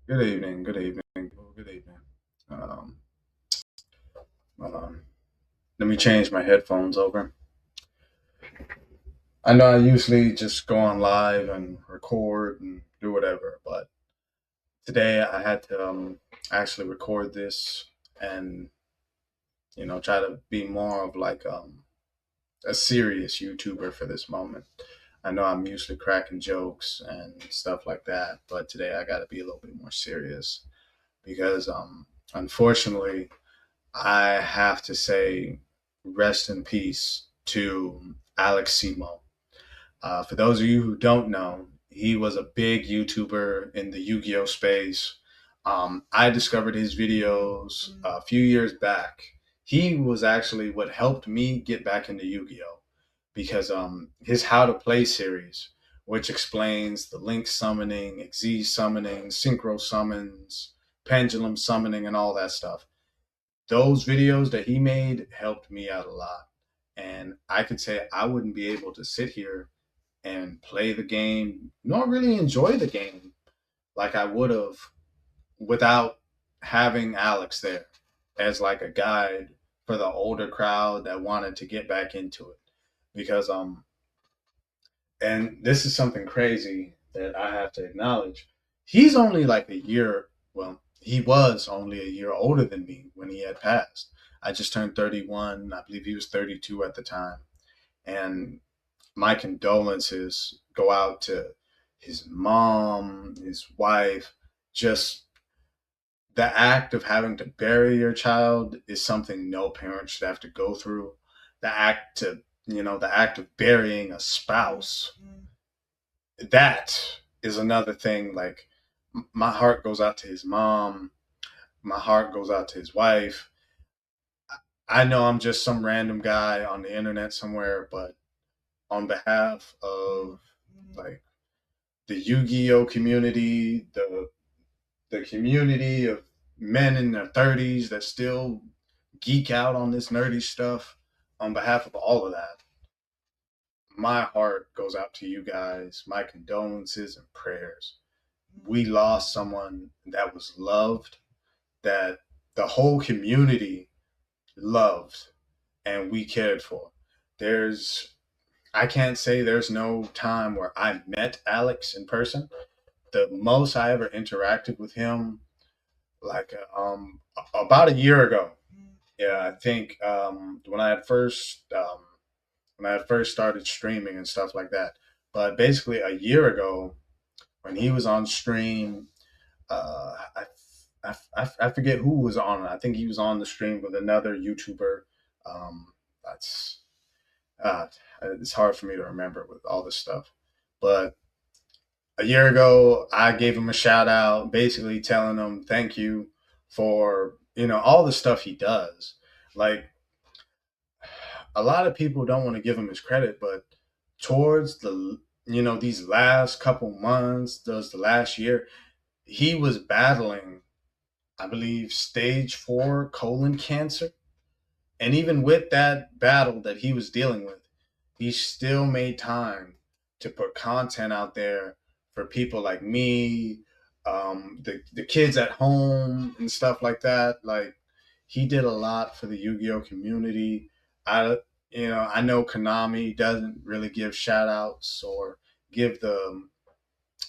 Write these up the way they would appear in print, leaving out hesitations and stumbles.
Good evening. Good evening. Good evening. Um, um, Let me change my headphones over. I know I usually just go on live and record and do whatever, but today I had to actually record this and try to be more of like a serious YouTuber for this moment. I know I'm usually cracking jokes and stuff like that, but today I got to be a little bit more serious because unfortunately I have to say rest in peace to Alex Simo. For those of you who don't know, he was a big YouTuber in the Yu-Gi-Oh space. I discovered his videos a few years back. He was actually what helped me get back into Yu-Gi-Oh because his How to Play series, which explains the link summoning, Xyz summoning, synchro summons, pendulum summoning, and all that stuff, those videos that he made helped me out a lot. And I could say I wouldn't be able to sit here and play the game, nor really enjoy the game like I would have without having Alex there as like a guide for the older crowd that wanted to get back into it. Because and this is something crazy that I have to acknowledge. He's only like a year, well, he was only a year older than me when he had passed. I just turned 31. I believe he was 32 at the time. And my condolences go out to his mom, his wife. Just the act of having to bury your child is something no parent should have to go through. The act of burying a spouse, that is another thing. Like, my heart goes out to his mom, my heart goes out to his wife. I know I'm just some random guy on the internet somewhere, but on behalf of like the Yu-Gi-Oh community, the community of men in their 30s that still geek out on this nerdy stuff, on behalf of all of that, my heart goes out to you guys. My condolences and prayers. We lost someone that was loved, that the whole community loved and we cared for. There's I can't say there's no time where I met Alex in person. The most I ever interacted with him, like about a year ago. Yeah, I think when I had first started streaming and stuff like that. But basically, a year ago, when he was on stream, I forget who was on it. I think he was on the stream with another YouTuber. That's uh, it's hard for me to remember with all this stuff. But a year ago, I gave him a shout out, basically telling him thank you for all the stuff he does. Like, a lot of people don't want to give him his credit, but towards these last couple months, the last year, he was battling, I believe, stage 4 colon cancer. And even with that battle that he was dealing with, he still made time to put content out there for people like me, the kids at home and stuff like that. Like, he did a lot for the Yu-Gi-Oh community. I I know Konami doesn't really give shout outs or give the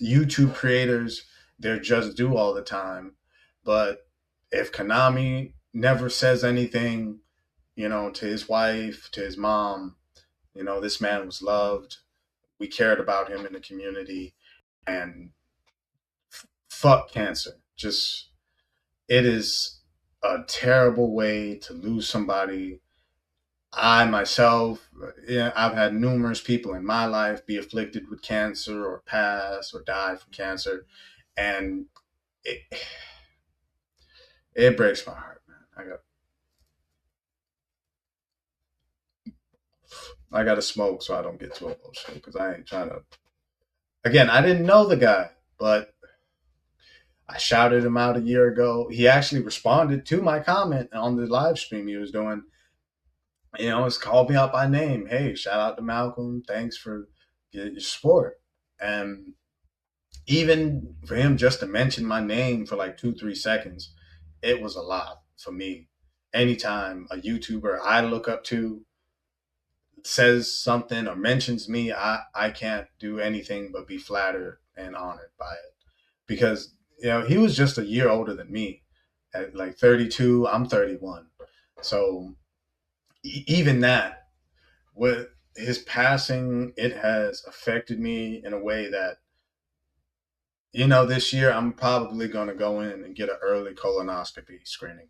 YouTube creators their just due all the time. But if Konami never says anything, to his wife, to his mom, this man was loved. We cared about him in the community, and fuck cancer. Just, it is a terrible way to lose somebody. I myself, yeah, I've had numerous people in my life be afflicted with cancer or pass or die from cancer, and it it breaks my heart, man. I got to smoke so I don't get too emotional because I ain't trying to. Again, I didn't know the guy, but I shouted him out a year ago. He actually responded to my comment on the live stream he was doing. It's called me out by name. Hey, shout out to Malcolm. Thanks for your support. And even for him just to mention my name for like 2, 3 seconds, it was a lot for me. Anytime a YouTuber I look up to says something or mentions me, I can't do anything but be flattered and honored by it. Because, he was just a year older than me. At like 32, I'm 31. So even that, with his passing, it has affected me in a way that, this year I'm probably going to go in and get an early colonoscopy screening.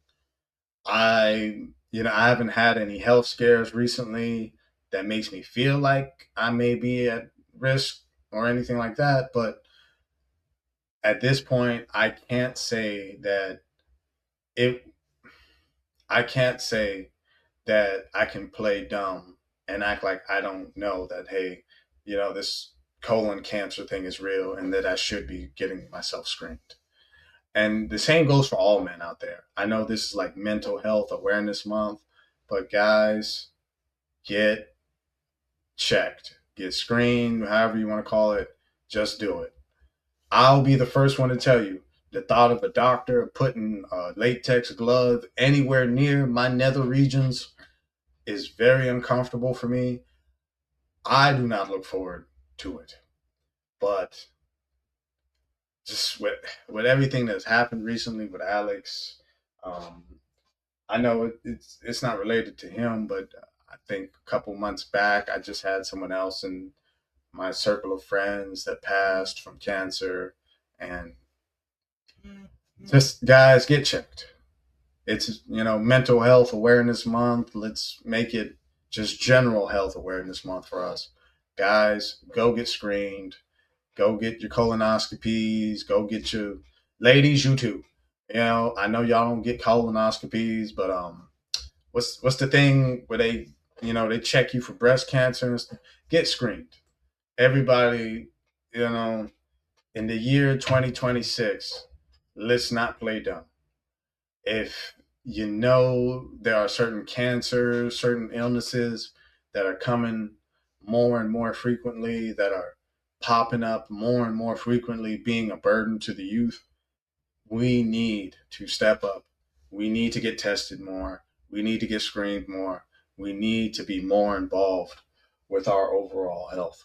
I haven't had any health scares recently that makes me feel like I may be at risk or anything like that. But at this point, it, I can't say that I can play dumb and act like I don't know that, hey, this colon cancer thing is real and that I should be getting myself screened. And the same goes for all men out there. I know this is like mental health awareness month, but guys, get checked, get screened, however you want to call it. Just do it. I'll be the first one to tell you the thought of a doctor putting a latex glove anywhere near my nether regions is very uncomfortable for me. I do not look forward to it. But just with everything that's happened recently with Alex, um, I know it's not related to him, but I think a couple months back, I just had someone else in my circle of friends that passed from cancer, and just guys get checked. It's mental health awareness month. Let's make it just general health awareness month for us. Guys, go get screened. Go get your colonoscopies. Go get your ladies, you too. I know y'all don't get colonoscopies, but what's the thing where they check you for breast cancer and stuff? Get screened. Everybody, you know, in the year 2026, let's not play dumb. If there are certain cancers, certain illnesses that are coming more and more frequently, that are popping up more and more frequently, being a burden to the youth, we need to step up. We need to get tested more. We need to get screened more. We need to be more involved with our overall health.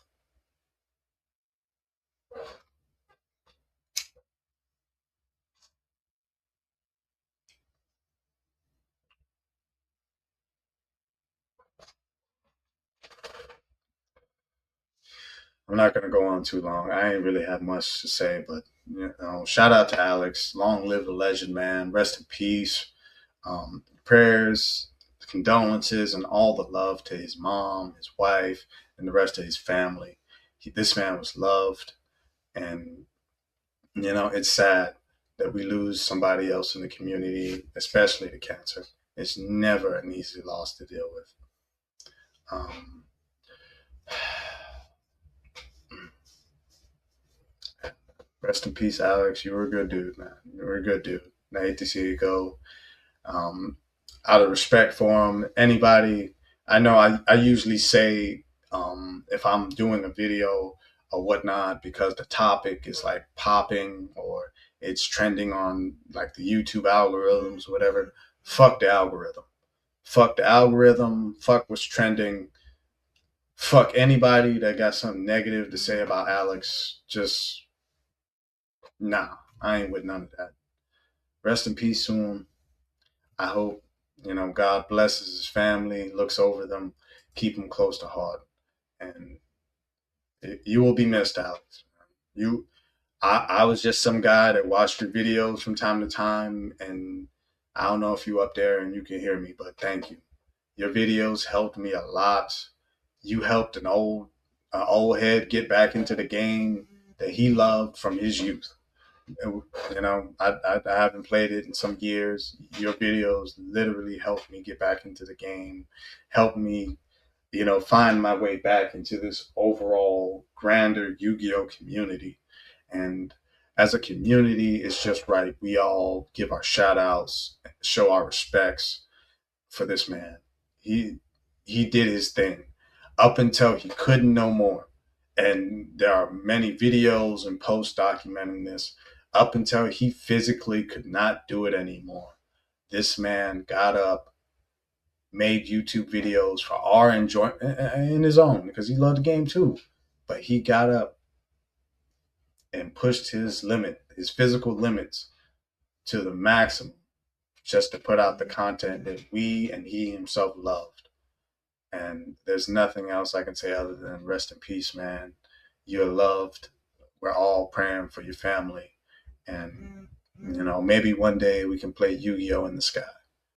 I'm not going to go on too long. I ain't really have much to say, but shout out to Alex. Long live the legend, man. Rest in peace. Prayers, condolences, and all the love to his mom, his wife, and the rest of his family. This man was loved, and it's sad that we lose somebody else in the community, especially to cancer. It's never an easy loss to deal with. Um, Rest in peace, Alex. You were a good dude, man. You were a good dude. I hate to see you go. Um, Out of respect for him, anybody, I know I usually say, if I'm doing a video or whatnot, because the topic is like popping or it's trending on like the YouTube algorithms, whatever, fuck the algorithm. Fuck the algorithm. Fuck what's trending. Fuck anybody that got something negative to say about Alex. Just, nah, I ain't with none of that. Rest in peace to him. I hope, God blesses his family, looks over them, keep them close to heart. And you will be missed, Alex. You, I was just some guy that watched your videos from time to time, and I don't know if you up there and you can hear me, but thank you. Your videos helped me a lot. You helped an old head get back into the game that he loved from his youth. I haven't played it in some years. Your videos literally helped me get back into the game, helped me, find my way back into this overall grander Yu-Gi-Oh community. And as a community, it's just right. We all give our shout outs, show our respects for this man. He he did his thing up until he couldn't no more. And there are many videos and posts documenting this. Up until he physically could not do it anymore, this man got up, made YouTube videos for our enjoyment in his own, because he loved the game too. But he got up and pushed his limit, his physical limits, to the maximum just to put out the content that we and he himself loved. And there's nothing else I can say other than rest in peace, man. You're loved. We're all praying for your family. And, maybe one day we can play Yu Gi Oh! In the sky.